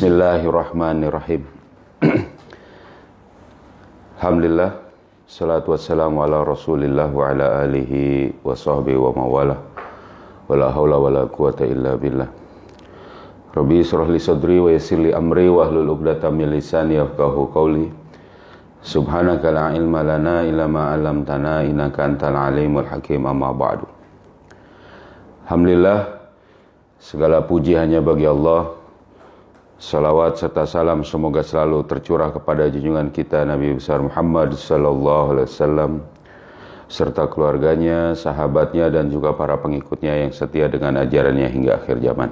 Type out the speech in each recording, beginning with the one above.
Bismillahirrahmanirrahim. Alhamdulillah, salatu wassalamu ala rasulillah wa ala alihi wa sahbihi wa mawalah. Wa la hawla wa la quwata illa billah. Rabbi israh li sadri wa yassir li amri wa hlul 'uqdatam min lisani yafqahu qawli. Subhanaka la ilma lana illa ma 'allamtana innaka antal alimul hakim, amma ba'du. Alhamdulillah, segala puji hanya bagi Allah. Salawat serta salam semoga selalu tercurah kepada junjungan kita Nabi besar Muhammad sallallahu alaihi wasallam serta keluarganya, sahabatnya dan juga para pengikutnya yang setia dengan ajarannya hingga akhir zaman.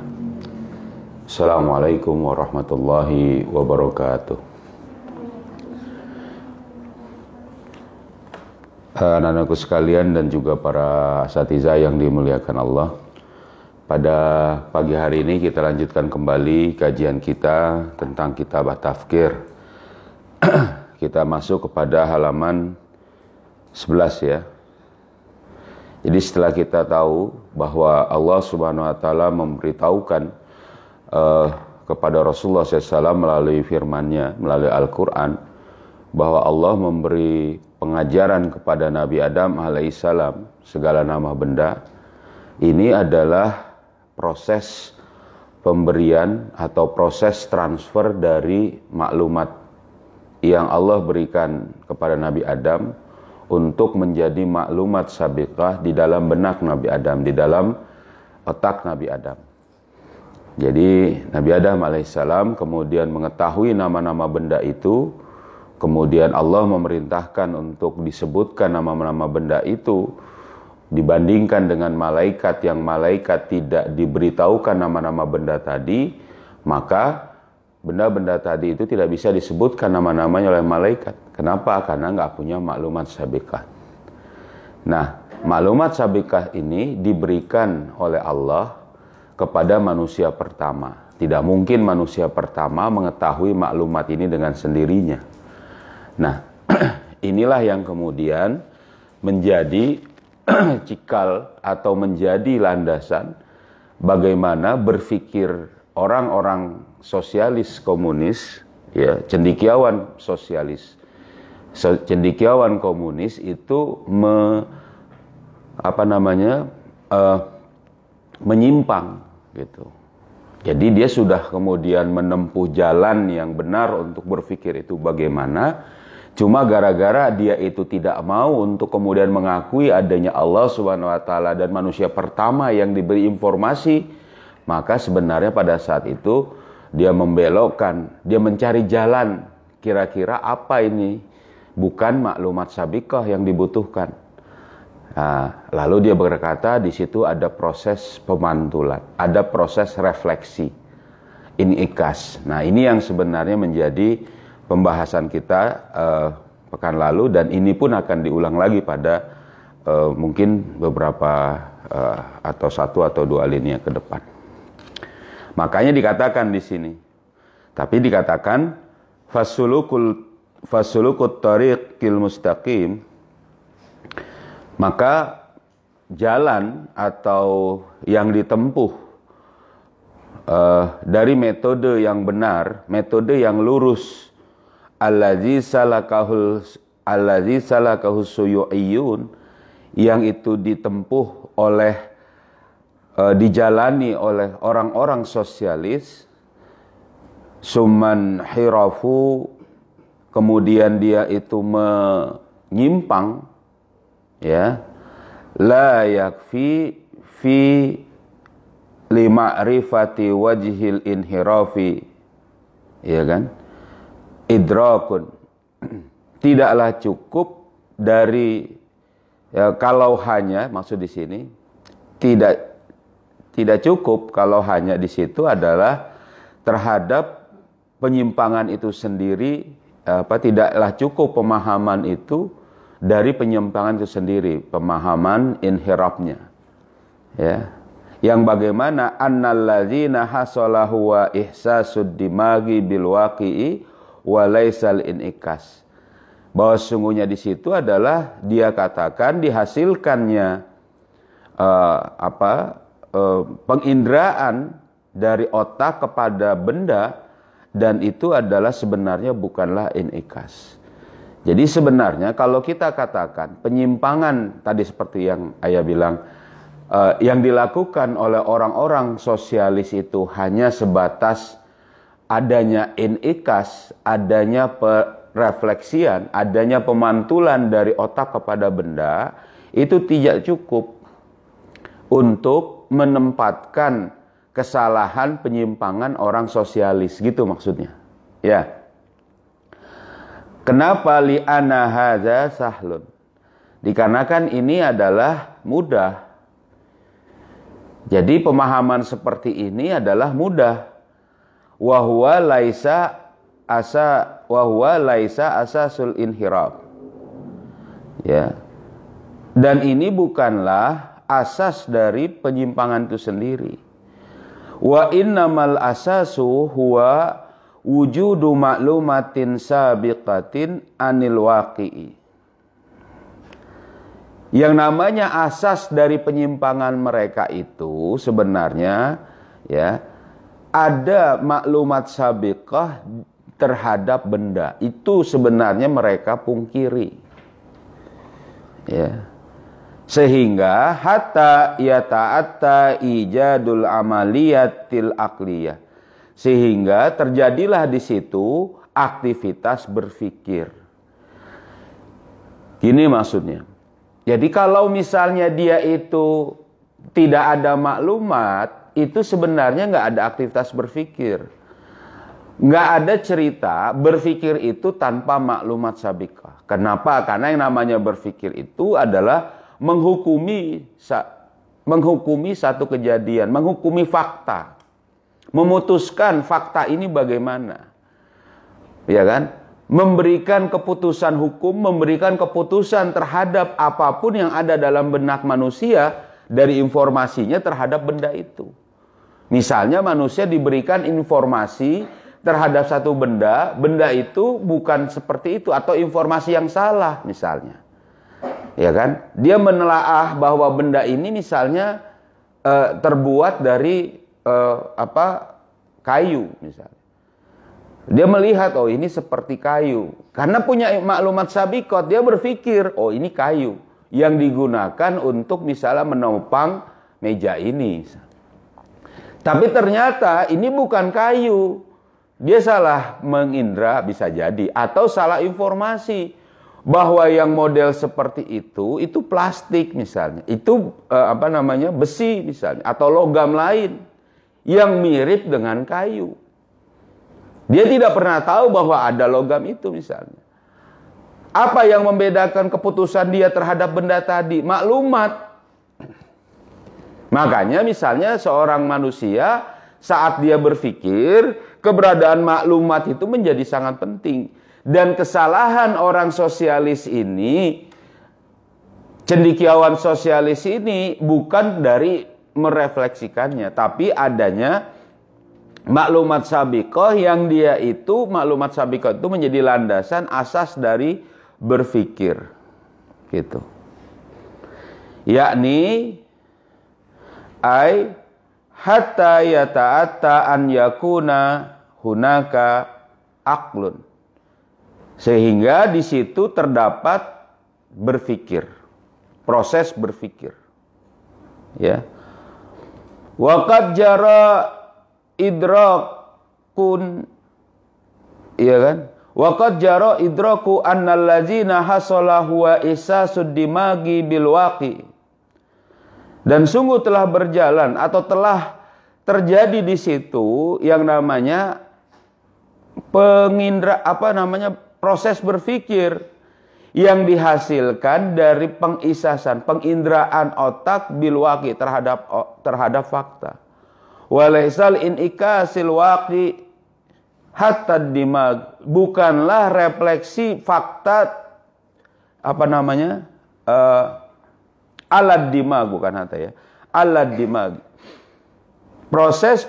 Assalamualaikum warahmatullahi wabarakatuh. Anak-anakku sekalian dan juga para asatidzah yang dimuliakan Allah. Pada pagi hari ini kita lanjutkan kembali kajian kita tentang kitab At-Tafkir. Kita masuk kepada halaman 11 ya. Jadi setelah kita tahu bahwa Allah Subhanahu wa taala memberitahukan kepada Rasulullah SAW melalui firman-Nya, melalui Al-Qur'an, bahwa Allah memberi pengajaran kepada Nabi Adam alaihissalam segala nama benda. Ini adalah proses pemberian atau proses transfer dari maklumat yang Allah berikan kepada Nabi Adam untuk menjadi maklumat sabiqah di dalam benak Nabi Adam, di dalam otak Nabi Adam. Jadi Nabi Adam alaihissalam kemudian mengetahui nama-nama benda itu, kemudian Allah memerintahkan untuk disebutkan nama-nama benda itu. Dibandingkan dengan malaikat yang malaikat tidak diberitahukan nama-nama benda tadi, maka benda-benda tadi itu tidak bisa disebutkan nama-namanya oleh malaikat. Kenapa? Karena nggak punya maklumat sabiqah. Nah, maklumat sabiqah ini diberikan oleh Allah kepada manusia pertama. Tidak mungkin manusia pertama mengetahui maklumat ini dengan sendirinya. Nah, inilah yang kemudian menjadi cikal atau menjadi landasan bagaimana berpikir orang-orang sosialis komunis, ya, cendekiawan sosialis, cendekiawan komunis itu menyimpang gitu. Jadi dia sudah kemudian menempuh jalan yang benar untuk berpikir itu bagaimana. Cuma gara-gara dia itu tidak mau untuk kemudian mengakui adanya Allah Subhanahu wa taala dan manusia pertama yang diberi informasi, maka sebenarnya pada saat itu dia membelokkan, dia mencari jalan kira-kira apa ini bukan maklumat sabiqah yang dibutuhkan. Nah, lalu dia berkata di situ ada proses pemantulan, ada proses refleksi, inikas. Nah, ini yang sebenarnya menjadi pembahasan kita pekan lalu dan ini pun akan diulang lagi pada mungkin beberapa atau satu atau dua linia ke depan. Makanya dikatakan di sini, tapi dikatakan fasulukut tariqil mustaqim, maka jalan atau yang ditempuh dari metode yang benar, metode yang lurus, allazi salakahu suyu'iyun, yang itu ditempuh oleh dijalani oleh orang-orang sosialis, summan hirafu, kemudian dia itu menyimpang, ya, la yakfi fi lima'rifati wajhil inhirafi, ya kan, idrakun, tidaklah cukup dari kalau hanya, maksud di sini tidak cukup kalau hanya di situ adalah terhadap penyimpangan itu sendiri, tidaklah cukup pemahaman itu dari penyimpangan itu sendiri, pemahaman inhirafnya, ya, yang bagaimana annalladzina hasalahu wa ihsasud dimagi bil waqi'i walaisal inikas, bahwa sesungguhnya di situ adalah dia katakan dihasilkannya penginderaan dari otak kepada benda dan itu adalah sebenarnya bukanlah inikas. Jadi sebenarnya kalau kita katakan penyimpangan tadi seperti yang Ayah bilang, yang dilakukan oleh orang-orang sosialis itu hanya sebatas adanya inikas, adanya refleksian, adanya pemantulan dari otak kepada benda, itu tidak cukup untuk menempatkan kesalahan penyimpangan orang sosialis, gitu maksudnya. Ya. Kenapa li'anna hadza sahlun? Dikarenakan ini adalah mudah. Jadi pemahaman seperti ini adalah mudah. Wa huwa laisa asasul inhiraf. Ya. Dan ini bukanlah asas dari penyimpangan itu sendiri. Wa innamal asasu huwa wujudu ma'lumatin sabiqatin anil waqi'i. Yang namanya asas dari penyimpangan mereka itu sebenarnya ya ada maklumat sabiqah terhadap benda. Itu sebenarnya mereka pungkiri. Ya. Sehingga hatta yata'atta ijadul amaliyatil aqliyah. Sehingga terjadilah di situ aktivitas berpikir. Gini maksudnya. Jadi kalau misalnya dia itu tidak ada maklumat, itu sebenarnya nggak ada aktivitas berpikir. Nggak ada cerita berpikir itu tanpa maklumat sabiqah. Kenapa? Karena yang namanya berpikir itu adalah menghukumi satu kejadian, menghukumi fakta. Memutuskan fakta ini bagaimana, ya kan? Memberikan keputusan hukum, memberikan keputusan terhadap apapun yang ada dalam benak manusia dari informasinya terhadap benda itu. Misalnya manusia diberikan informasi terhadap satu benda, benda itu bukan seperti itu atau informasi yang salah misalnya, ya kan? Dia menelaah bahwa benda ini misalnya terbuat dari kayu misalnya. Dia melihat, oh ini seperti kayu. Karena punya maklumat sabiqat, dia berpikir, oh ini kayu yang digunakan untuk misalnya menopang meja ini. Tapi ternyata ini bukan kayu. Dia salah mengindra bisa jadi, atau salah informasi bahwa yang model seperti itu plastik misalnya. Itu besi misalnya atau logam lain yang mirip dengan kayu. Dia tidak pernah tahu bahwa ada logam itu misalnya. Apa yang membedakan keputusan dia terhadap benda tadi? Maklumat. Makanya misalnya seorang manusia saat dia berpikir, keberadaan maklumat itu menjadi sangat penting. Dan kesalahan orang sosialis ini, cendekiawan sosialis ini bukan dari merefleksikannya, tapi adanya maklumat sabiqah yang dia itu, maklumat sabiqah itu menjadi landasan asas dari berpikir. Gitu. Yakni hatta yata'atta an yakuna hunaka aqlun. Sehingga di situ terdapat berpikir, proses berpikir. Ya. Wa qad jara idrakun, iya kan? Wa qad jara idraku annal ladzina hasala huwa isasud dimagi bil waqi. Dan sungguh telah berjalan atau telah terjadi di situ yang namanya proses berpikir yang dihasilkan dari pengisasan, penginderaan otak bil waqi terhadap fakta. Walaisal inikasil waqi hatta dimag, bukanlah refleksi fakta alad dimag, bukan hatta ya, alad dimag, proses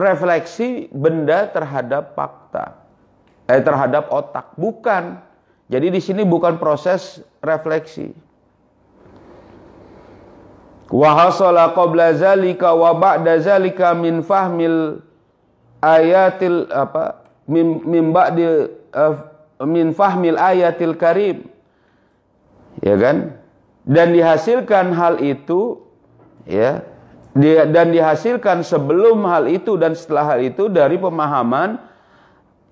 refleksi benda terhadap fakta, terhadap otak, bukan. Jadi di sini bukan proses refleksi. Wa hasala qabla zalika wa ba'da zalika min fahmil ayatil apa min ba'di min fahmil ayatil karim, ya kan, dan dihasilkan hal itu, ya, dan dihasilkan sebelum hal itu dan setelah hal itu dari pemahaman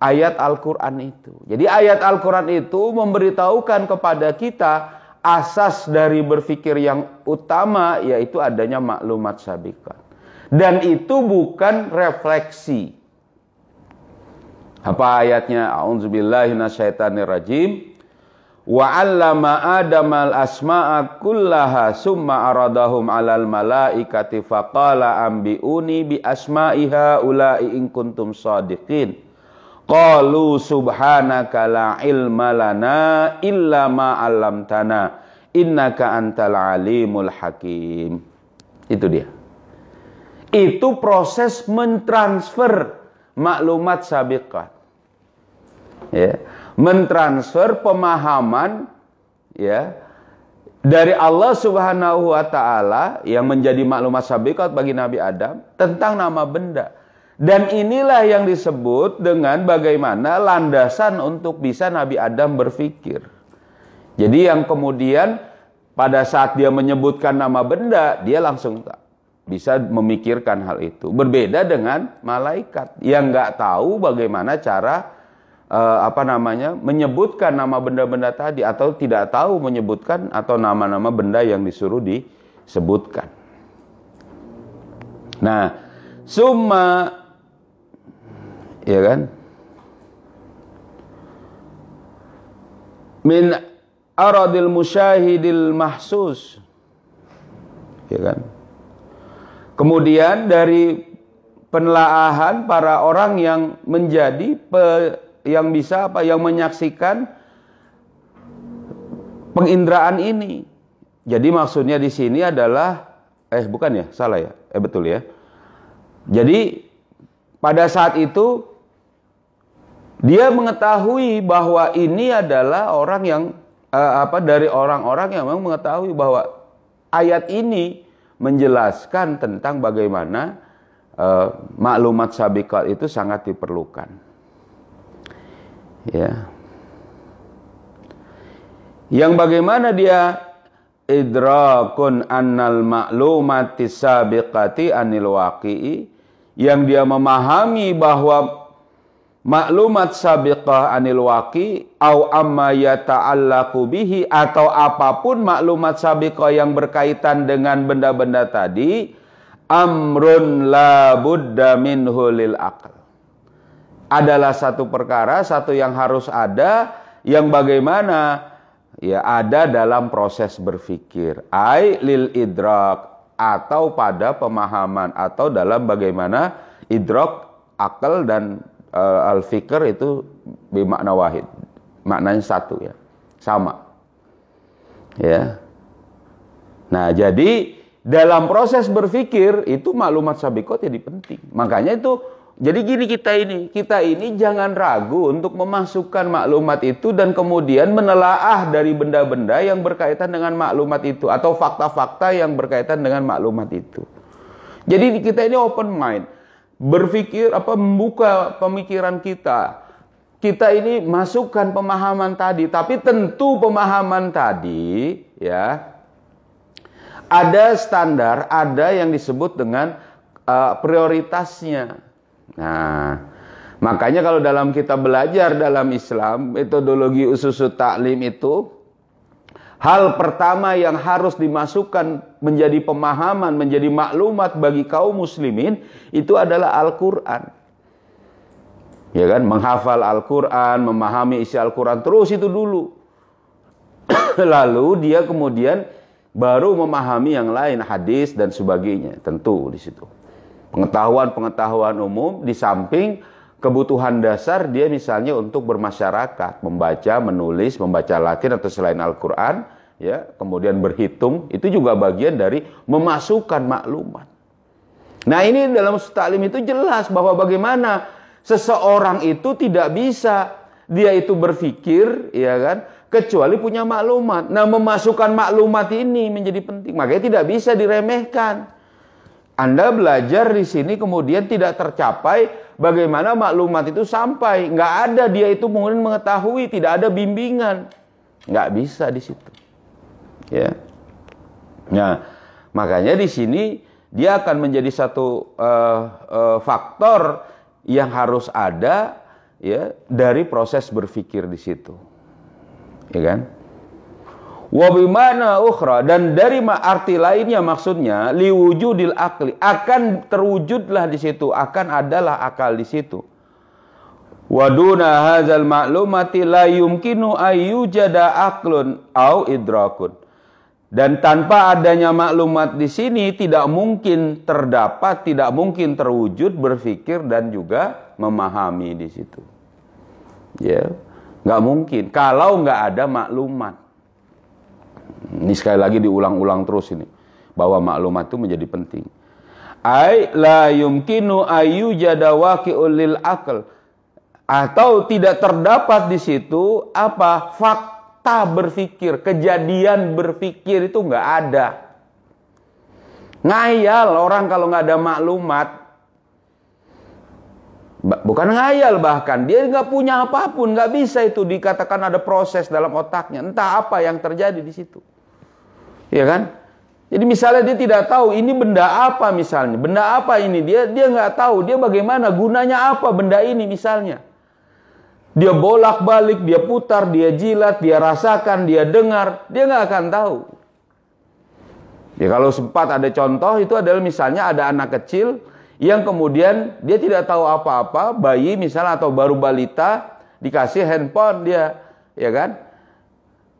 ayat Al-Quran itu. Jadi ayat Al-Quran itu memberitahukan kepada kita asas dari berpikir yang utama, yaitu adanya maklumat sabiqah. Dan itu bukan refleksi. Apa ayatnya? A'udzubillahi minasyaitonirrajim. Wa 'allama Adamal asma'a kullaha summa aradahum 'alal malaikati faqala ambi'uni bi asma'i haula'i in kuntum shadiqin. Qalu subhanaka la ilma lana illa ma 'allamtana innaka antal alimul hakim. Itu dia. Itu proses mentransfer maklumat sabiqah, ya, mentransfer pemahaman, ya, dari Allah Subhanahu wa taala yang menjadi maklumat sabiqah bagi Nabi Adam tentang nama benda. Dan inilah yang disebut dengan bagaimana landasan untuk bisa Nabi Adam berpikir. Jadi yang kemudian pada saat dia menyebutkan nama benda, dia langsung bisa memikirkan hal itu. Berbeda dengan malaikat yang nggak tahu bagaimana cara menyebutkan nama benda-benda tadi, atau tidak tahu menyebutkan atau nama-nama benda yang disuruh disebutkan. Nah, summa, ya kan, min aradil musyahidil mahsus, ya kan. Kemudian dari penelaahan para orang yang menjadi yang menyaksikan penginderaan ini. Jadi maksudnya di sini adalah bukan ya, salah ya. Betul ya. Jadi pada saat itu dia mengetahui bahwa ini adalah orang yang dari orang-orang yang memang mengetahui bahwa ayat ini menjelaskan tentang bagaimana maklumat sabiqah itu sangat diperlukan. Ya. Yang bagaimana dia idrakun annal ma'lumati sabiqati anil waqi'i, yang dia memahami bahwa maklumat sabiqah anil waqi au amma yata'allaqu bihi, atau apapun maklumat sabiqah yang berkaitan dengan benda-benda tadi, amrun la budda minhu lil aql, adalah satu perkara, satu yang harus ada, yang bagaimana ya ada dalam proses berpikir, ai lil idrak, atau pada pemahaman, atau dalam bagaimana idrak, akal dan al-fikr itu bermakna wahid, maknanya satu, ya, sama, ya. Nah, jadi dalam proses berpikir itu maklumat sabiqah jadi penting. Makanya itu, jadi gini, kita ini jangan ragu untuk memasukkan maklumat itu dan kemudian menelaah dari benda-benda yang berkaitan dengan maklumat itu, atau fakta-fakta yang berkaitan dengan maklumat itu. Jadi kita ini open mind, berpikir membuka pemikiran kita. Kita ini masukkan pemahaman tadi, tapi tentu pemahaman tadi, ya, ada standar, ada yang disebut dengan prioritasnya. Nah, makanya kalau dalam kita belajar dalam Islam, metodologi ususut ta'lim itu, hal pertama yang harus dimasukkan menjadi pemahaman, menjadi maklumat bagi kaum muslimin, itu adalah Al-Quran. Ya kan, menghafal Al-Quran, memahami isi Al-Quran, terus itu dulu. Lalu dia kemudian baru memahami yang lain, hadis dan sebagainya, tentu di situ. Pengetahuan-pengetahuan umum di samping kebutuhan dasar dia misalnya untuk bermasyarakat, membaca, menulis, membaca Latin atau selain Al-Quran, ya, kemudian berhitung, itu juga bagian dari memasukkan maklumat. Nah, ini dalam usul ta'lim itu jelas bahwa bagaimana seseorang itu tidak bisa dia itu berpikir, ya kan, kecuali punya maklumat. Nah, memasukkan maklumat ini menjadi penting, makanya tidak bisa diremehkan. Anda belajar di sini kemudian tidak tercapai bagaimana maklumat itu sampai. Nggak ada dia itu mungkin mengetahui, tidak ada bimbingan. Nggak bisa di situ. Ya. Nah, makanya di sini dia akan menjadi satu faktor yang harus ada ya dari proses berpikir di situ. Ya kan? Wa bimana ukhra, dan dari arti lainnya maksudnya liwujudil akli, akan terwujudlah di situ, akan adalah akal di situ. Wa duna hadzal ma'lumati la yumkinu ayyujada aqlun au idrakun. Dan tanpa adanya maklumat di sini tidak mungkin terdapat, tidak mungkin terwujud berpikir dan juga memahami di situ. Ya, nggak mungkin kalau nggak ada maklumat. Ini sekali lagi diulang-ulang terus ini, bahwa maklumat itu menjadi penting. Ai la yumkinu ayyujada waqi'ul lil aql, atau tidak terdapat di situ apa? Fakta berpikir, kejadian berpikir itu nggak ada. Ngayal orang kalau nggak ada maklumat. Bukan ngayal, bahkan dia nggak punya apapun, nggak bisa itu dikatakan ada proses dalam otaknya, entah apa yang terjadi di situ, ya kan? Jadi misalnya dia tidak tahu ini benda apa, misalnya benda apa ini, dia nggak tahu, dia bagaimana gunanya apa benda ini misalnya, dia bolak-balik, dia putar, dia jilat, dia rasakan, dia dengar, dia nggak akan tahu. Ya kalau sempat ada contoh itu adalah misalnya ada anak kecil yang kemudian dia tidak tahu apa-apa, bayi misalnya atau baru balita, dikasih handphone dia, ya kan?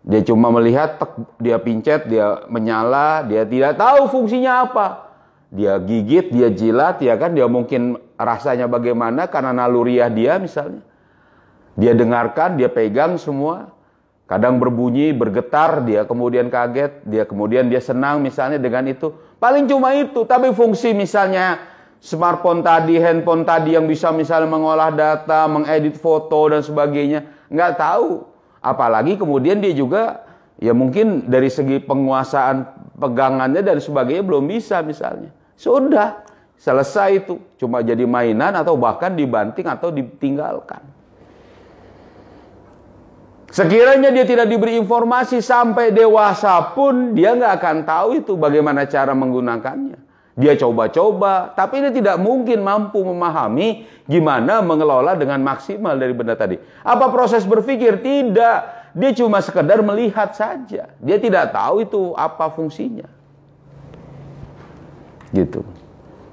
Dia cuma melihat, dia pincet, dia menyala, dia tidak tahu fungsinya apa. Dia gigit, dia jilat, ya kan? Dia mungkin rasanya bagaimana karena naluriah dia misalnya. Dia dengarkan, dia pegang semua. Kadang berbunyi, bergetar, dia kemudian kaget, dia senang misalnya dengan itu. Paling cuma itu, tapi fungsi misalnya smartphone tadi, handphone tadi yang bisa misalnya mengolah data, mengedit foto dan sebagainya, nggak tahu. Apalagi kemudian dia juga, ya mungkin dari segi penguasaan pegangannya dan sebagainya belum bisa misalnya. Sudah, selesai itu. Cuma jadi mainan atau bahkan dibanting atau ditinggalkan. Sekiranya dia tidak diberi informasi sampai dewasa pun, dia nggak akan tahu itu bagaimana cara menggunakannya. Dia coba-coba, tapi dia tidak mungkin mampu memahami gimana mengelola dengan maksimal dari benda tadi. Apa proses berpikir? Tidak. Dia cuma sekedar melihat saja. Dia tidak tahu itu apa fungsinya. Gitu.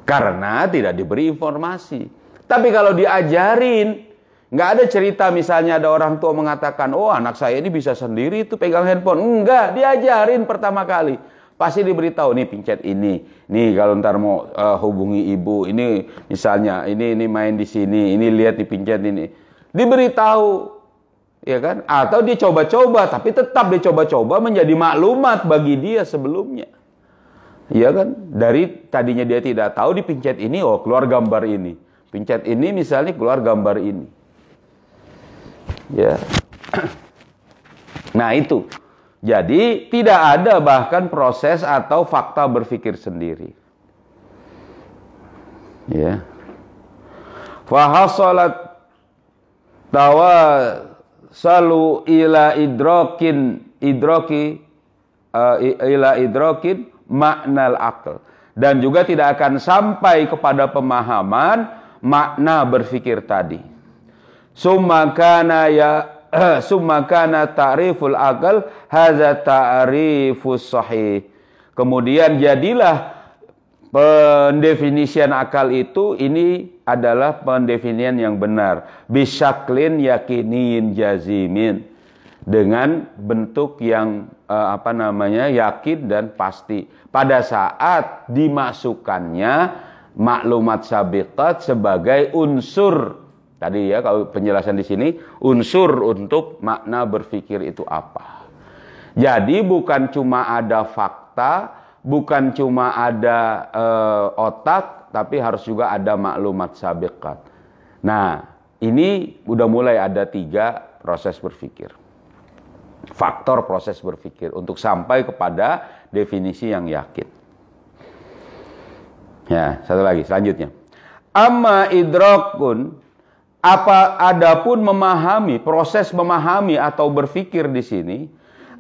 Karena tidak diberi informasi. Tapi kalau diajarin, nggak ada cerita misalnya ada orang tua mengatakan, oh anak saya ini bisa sendiri itu pegang handphone. Enggak, diajarin pertama kali. Pasti diberitahu, nih pincet ini, nih kalau ntar mau hubungi ibu, ini misalnya, ini main di sini, ini lihat dipincet ini, diberitahu, ya kan? Atau dia coba-coba, tapi tetap dia coba-coba menjadi maklumat bagi dia sebelumnya, ya kan? Dari tadinya dia tidak tahu dipincet ini, oh keluar gambar ini, pincet ini misalnya keluar gambar ini, ya. Nah itu. Jadi tidak ada bahkan proses atau fakta berpikir sendiri. Ya. Fahasalat tawasalu ila idrakin maknal akal, dan juga tidak akan sampai kepada pemahaman makna berpikir tadi. Summa kana ta'riful akal hadza ta'rifus sahih. Kemudian jadilah pendefinisian akal itu, ini adalah pendefinisian yang benar, bisyaklin yakinin jazimin, dengan bentuk yang yakin dan pasti pada saat dimasukkannya maklumat sabiqat sebagai unsur. Tadi ya, kalau penjelasan di sini, unsur untuk makna berpikir itu apa. Jadi bukan cuma ada fakta, bukan cuma ada otak, tapi harus juga ada maklumat sabiqat. Nah, ini udah mulai ada 3 proses berpikir. Faktor proses berpikir untuk sampai kepada definisi yang yakin. Ya, satu lagi, selanjutnya. Amma idrakun, adapun memahami, proses memahami atau berfikir di sini,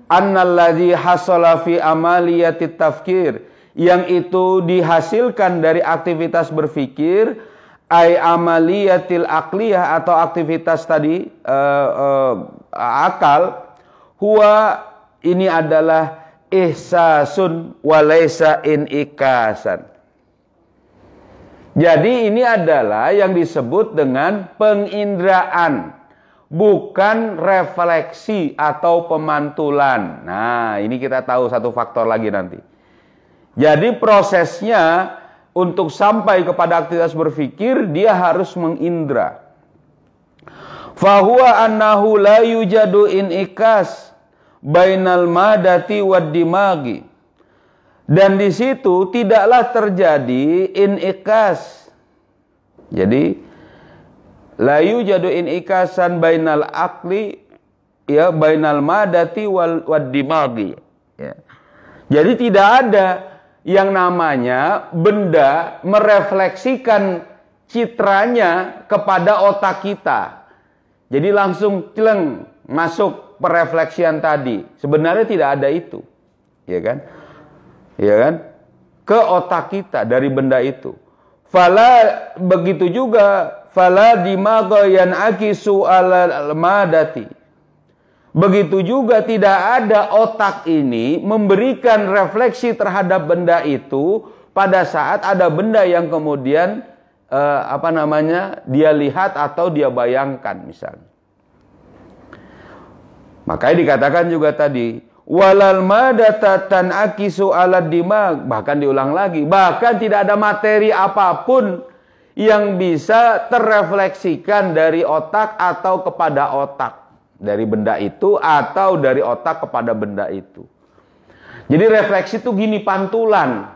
annalladzi hasala fi amaliyatit tafkir, yang itu dihasilkan dari aktivitas berfikir, ay amaliyatil aqliyah, atau aktivitas tadi akal, huwa, ini adalah ihsasun walaysa inikasan. Jadi ini adalah yang disebut dengan penginderaan, bukan refleksi atau pemantulan. Nah, ini kita tahu satu faktor lagi nanti. Jadi prosesnya untuk sampai kepada aktivitas berpikir, dia harus mengindra. Fahuwa annahu la yujadu inikas bainal madati wad dimagi. Dan di situ tidaklah terjadi inikas. Jadi la yujadu inikasan bainal akli, ya, bainal madati wad dimagi. Ya. Jadi tidak ada yang namanya benda merefleksikan citranya kepada otak kita. Jadi langsung celeng masuk perefleksian tadi. Sebenarnya tidak ada itu, ya kan? Ya kan? Ke otak kita dari benda itu. Fala, begitu juga fala dimaga yanakisu alal madati. Begitu juga tidak ada otak ini memberikan refleksi terhadap benda itu pada saat ada benda yang kemudian dia lihat atau dia bayangkan misalnya. Makanya dikatakan juga tadi, walal madata tanakisu alad dimag, bahkan diulang lagi, bahkan tidak ada materi apapun yang bisa terrefleksikan dari otak atau kepada otak, dari benda itu atau dari otak kepada benda itu. Jadi refleksi itu gini, pantulan,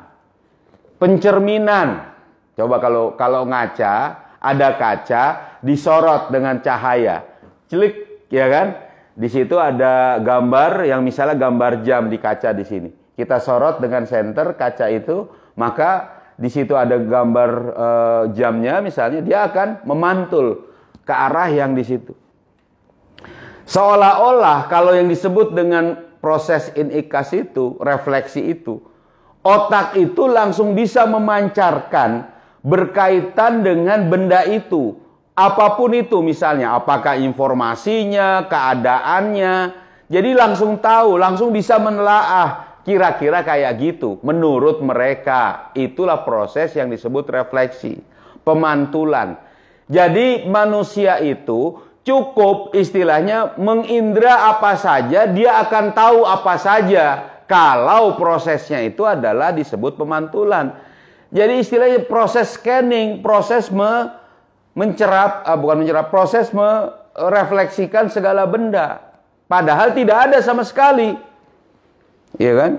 pencerminan. Coba kalau ngaca, ada kaca disorot dengan cahaya, celik, ya kan? Di situ ada gambar yang misalnya gambar jam di kaca di sini. Kita sorot dengan senter kaca itu, maka di situ ada gambar jamnya misalnya, dia akan memantul ke arah yang di situ. Seolah-olah kalau yang disebut dengan proses inikas itu, refleksi itu, otak itu langsung bisa memancarkan berkaitan dengan benda itu. Apapun itu misalnya, apakah informasinya, keadaannya. Jadi langsung tahu, langsung bisa menelaah. Kira-kira kayak gitu. Menurut mereka, itulah proses yang disebut refleksi. Pemantulan. Jadi manusia itu cukup istilahnya mengindra apa saja, dia akan tahu apa saja. Kalau prosesnya itu adalah disebut pemantulan. Jadi istilahnya proses scanning, proses proses merefleksikan segala benda. Padahal tidak ada sama sekali. Iya kan?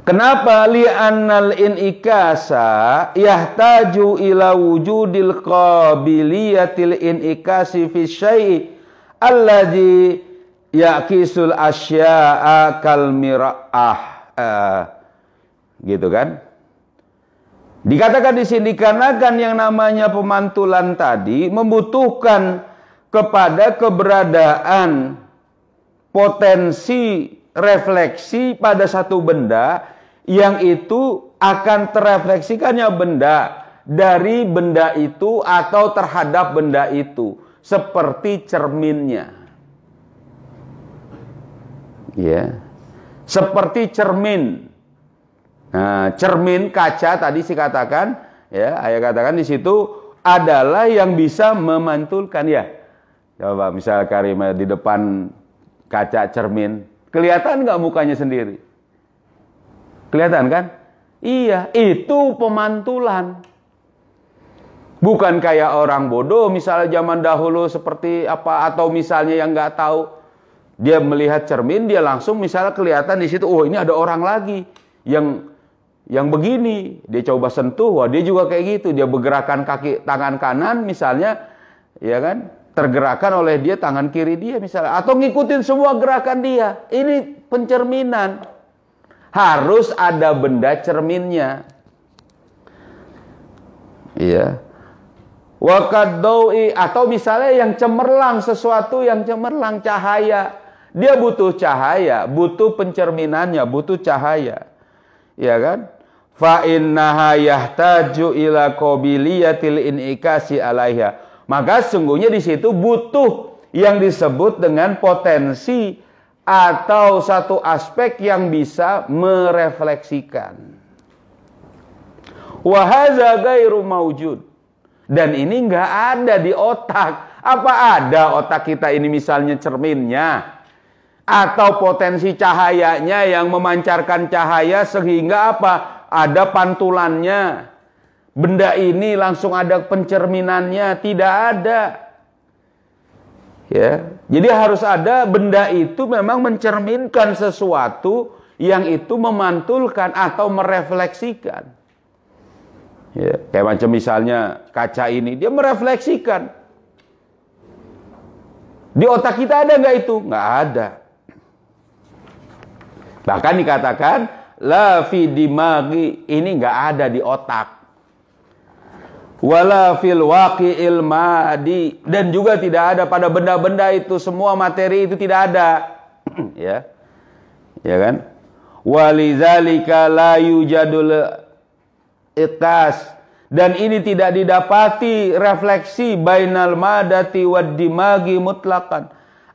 Kenapa? Li'annal inikasa yahtaju ila wujudil qabiliyatil inikasi fi syai'i alladhi yaqisul asya'a kal mir'ah. Gitu kan? Dikatakan di sini dikarenakan yang namanya pemantulan tadi membutuhkan kepada keberadaan potensi refleksi pada satu benda yang itu akan terrefleksikannya benda dari benda itu atau terhadap benda itu seperti cerminnya. Ya. Seperti cermin. Nah, cermin kaca tadi saya katakan, ya, ayah katakan di situ adalah yang bisa memantulkan, ya. Coba misal Karimah di depan kaca cermin, kelihatan nggak mukanya sendiri? Kelihatan kan? Iya, itu pemantulan. Bukan kayak orang bodoh, misalnya zaman dahulu seperti apa, atau misalnya yang nggak tahu, dia melihat cermin, dia langsung misalnya kelihatan di situ, oh ini ada orang lagi yang begini, dia coba sentuh, wah dia juga kayak gitu, dia bergerakan tangan kanan misalnya, ya kan, tergerakkan oleh dia tangan kiri dia misalnya, atau ngikutin semua gerakan dia. Ini pencerminan, harus ada benda cerminnya. Ya. Wa kaddawi, atau misalnya yang cemerlang, sesuatu yang cemerlang, cahaya. Dia butuh cahaya, butuh pencerminannya, butuh cahaya. Ya kan? Fa innaha yahtaju ila qabiliyatil inikasi alaiha. Maka sungguhnya di situ butuh yang disebut dengan potensi atau satu aspek yang bisa merefleksikan. Wa hadza ghairu maujud. Dan ini nggak ada di otak. Apa ada otak kita ini misalnya cerminnya? Atau potensi cahayanya yang memancarkan cahaya sehingga apa? Ada pantulannya. Benda ini langsung ada pencerminannya. Tidak ada. Ya. Jadi harus ada benda itu memang mencerminkan sesuatu yang itu memantulkan atau merefleksikan. Ya, kayak macam misalnya kaca ini, dia merefleksikan. Di otak kita ada nggak itu? Nggak ada. Bahkan dikatakan la fi dimagi, ini nggak ada di otak. Wala fil waqi'il madi, dan juga tidak ada pada benda-benda itu, semua materi itu tidak ada. Ya. Ya kan? Walidzalika la yujadul iqas, dan ini tidak didapati refleksi bainal madati wad dimagi mutlaqan,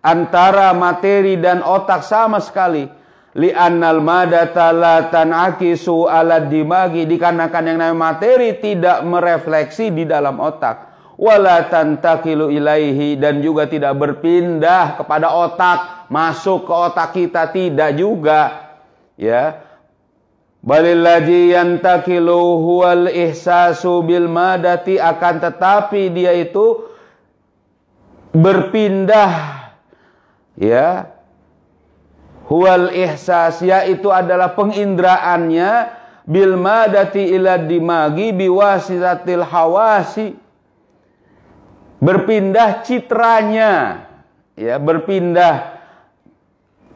antara materi dan otak sama sekali. Li'annal madata la tanakisu ala dimagi, dikarenakan yang namanya materi tidak merefleksi di dalam otak. Wala tantakilu ilaihi, dan juga tidak berpindah kepada otak, masuk ke otak kita, tidak juga. Ya. Balilladzi yantakilu huwal ihsasu bil madati, akan tetapi dia itu berpindah, ya, huwal ihsas, yaitu adalah pengindraannya, bil madati ila dimagi biwasitatil hawasi, berpindah citranya, ya, berpindah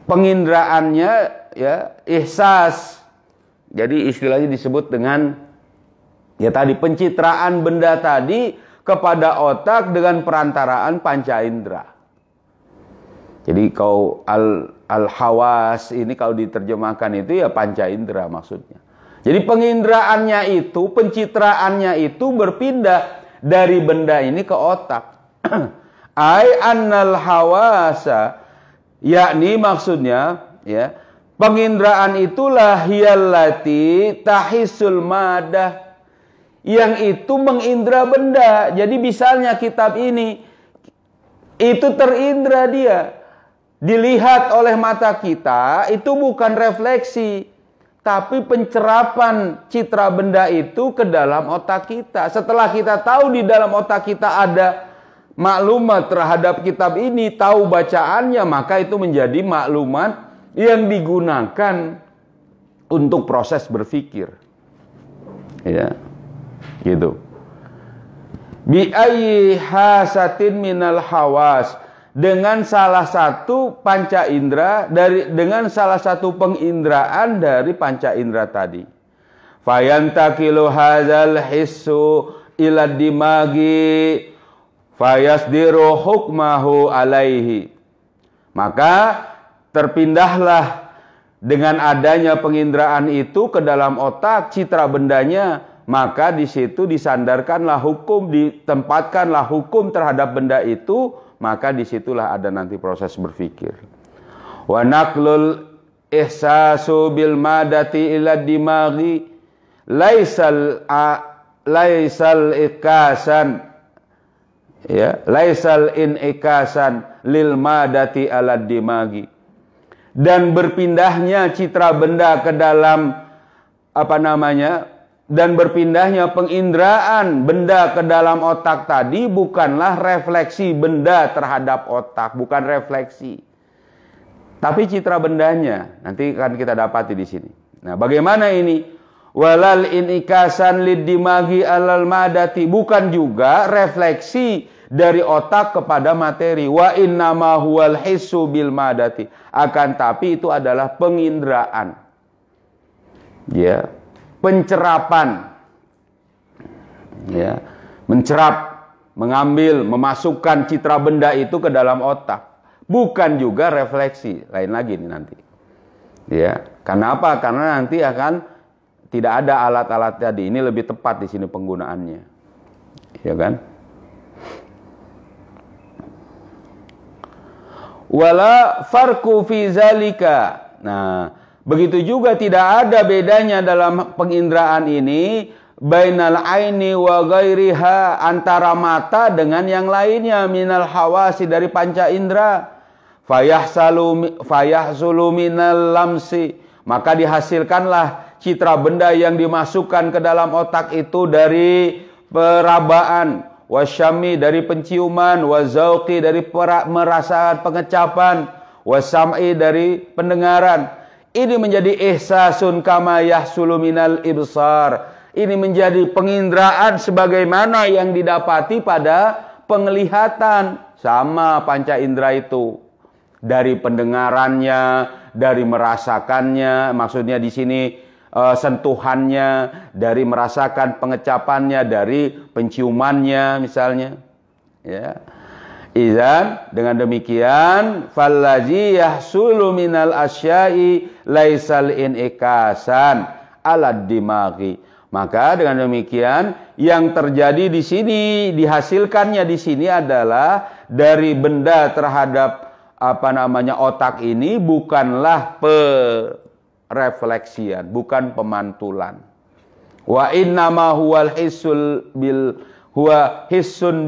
pengindraannya, ya, ihsas. Jadi istilahnya disebut dengan, ya tadi, pencitraan benda tadi kepada otak dengan perantaraan panca indera. Jadi kalau al-hawas ini kalau diterjemahkan itu ya panca indera maksudnya. Jadi pengindraannya itu, pencitraannya itu berpindah dari benda ini ke otak. Ai annal hawasa, yakni maksudnya, ya, penginderaan itulah hiyallati tahisul madah, yang itu mengindra benda. Jadi misalnya kitab ini itu terindra, dia dilihat oleh mata kita, itu bukan refleksi, tapi pencerapan citra benda itu ke dalam otak kita. Setelah kita tahu di dalam otak kita ada maklumat terhadap kitab ini, tahu bacaannya, maka itu menjadi maklumat yang digunakan untuk proses berpikir. Ya. Gitu. Bi ayyi hasatin minal hawas, dengan salah satu panca indera, dengan salah satu penginderaan dari panca indera tadi. Fayantakilu hadzal hissu ila dimagi fayasdiru hukmahu alaihi. Maka terpindahlah dengan adanya penginderaan itu ke dalam otak, citra bendanya, maka di situ disandarkanlah hukum, ditempatkanlah hukum terhadap benda itu, maka disitulah ada nanti proses berpikir. Wa naqlul ihsasu bil madati ila dimaghi laisal ikasan, ya, laisal inikasan lil madati ala dimaghi. Dan berpindahnya citra benda ke dalam dan berpindahnya penginderaan benda ke dalam otak tadi bukanlah refleksi benda terhadap otak, bukan refleksi, tapi citra bendanya. Nanti akan kita dapati di sini. Nah, bagaimana ini? Walal inikasan lidimagi alal madati, bukan juga refleksi dari otak kepada materi. Wa innama huwal hissu bil madati, akan tapi itu adalah penginderaan, ya, pencerapan, Ya, mencerap, mengambil, memasukkan citra benda itu ke dalam otak. Bukan juga refleksi, lain lagi nih nanti. Ya, karena apa? Karena nanti akan tidak ada alat-alat tadi. Ini lebih tepat di sini penggunaannya. Ya kan? Wala farqu fi zalika. Nah, begitu juga tidak ada bedanya dalam penginderaan ini bainal aini wa ghairiha, antara mata dengan yang lainnya, minal hawasi, dari panca indera. Fayahsulu minal lamsi, maka dihasilkanlah citra benda yang dimasukkan ke dalam otak itu dari perabaan, wasyami, dari penciuman, wazauqi, dari merasakan pengecapan, wasam'i, dari pendengaran. Ini menjadi ihsasun kama yahsulu minal ibsar. Ini menjadi penginderaan sebagaimana yang didapati pada penglihatan. Sama panca indera itu. Dari pendengarannya, dari merasakannya, maksudnya di sini sentuhannya, dari merasakan pengecapannya, dari penciumannya misalnya. Ya. Izan, dengan demikian fallazi yahsulu minal asya'i laisal inikasan alad dimaghi. Maka dengan demikian yang terjadi di sini, dihasilkannya di sini adalah dari benda terhadap otak ini bukanlah refleksian, bukan pemantulan. Wa innama huwal hissun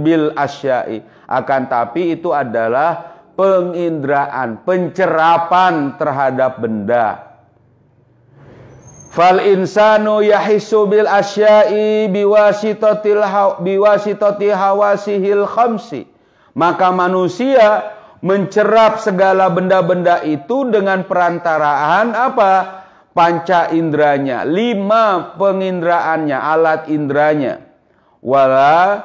bil asya'i. Akan tapi itu adalah penginderaan, pencerapan terhadap benda. Fal insanu yahissu bil asya'i biwasitati hawasihil khamsi. Maka manusia mencerap segala benda-benda itu dengan perantaraan apa? Panca inderanya, 5 penginderaannya, alat inderanya. Wala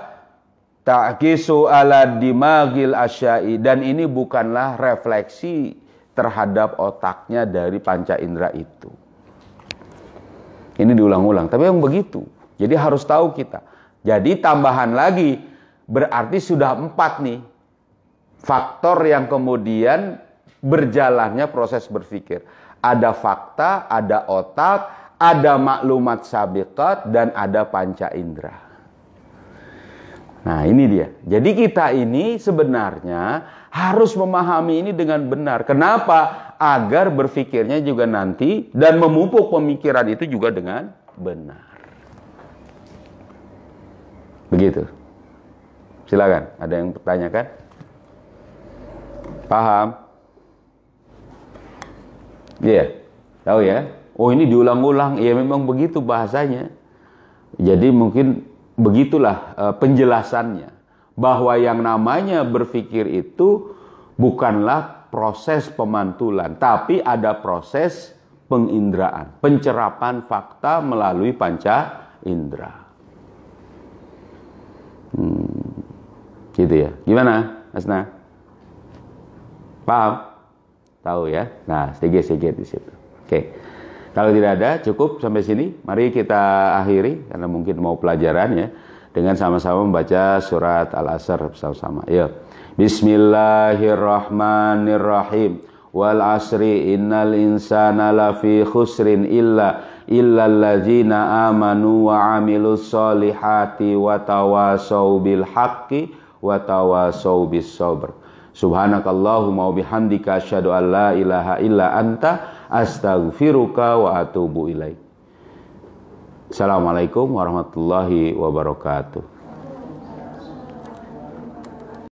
ta'kisu ala dimagil asya'i, dan ini bukanlah refleksi terhadap otaknya dari panca indera itu. Ini diulang-ulang, tapi yang begitu. Jadi harus tahu kita. Jadi tambahan lagi, berarti sudah 4 nih faktor yang kemudian berjalannya proses berpikir. Ada fakta, ada otak, ada maklumat sabiqat, dan ada panca indera. Nah ini dia. Jadi kita ini sebenarnya harus memahami ini dengan benar. Kenapa? Agar berpikirnya juga nanti dan memupuk pemikiran itu juga dengan benar. Begitu. Silakan. Ada yang bertanyakan? Paham? Iya, yeah. Tahu ya? Oh ini diulang-ulang. Ya memang begitu bahasanya. Jadi mungkin begitulah penjelasannya. Bahwa yang namanya berpikir itu bukanlah proses pemantulan. Tapi ada proses penginderaan. Pencerapan fakta melalui panca indera. Gitu ya. Gimana, Asna? Paham? Tahu ya? Nah, sedikit-sedikit di situ. Oke. Kalau tidak ada, cukup sampai sini. Mari kita akhiri karena mungkin mau pelajaran ya, dengan sama-sama membaca surat Al-Asr bersama-sama. Yuk. Bismillahirrahmanirrahim. Wal asri innal insana lafi khusrin illallazina amanu wa amilus solihati wa tawasau bil haqqi wa tawasau bis sabr. Subhanakallahumma wa bihamdika asyhadu an la ilaha illa anta astaghfiruka wa atubu ilaik. Assalamualaikum warahmatullahi wabarakatuh.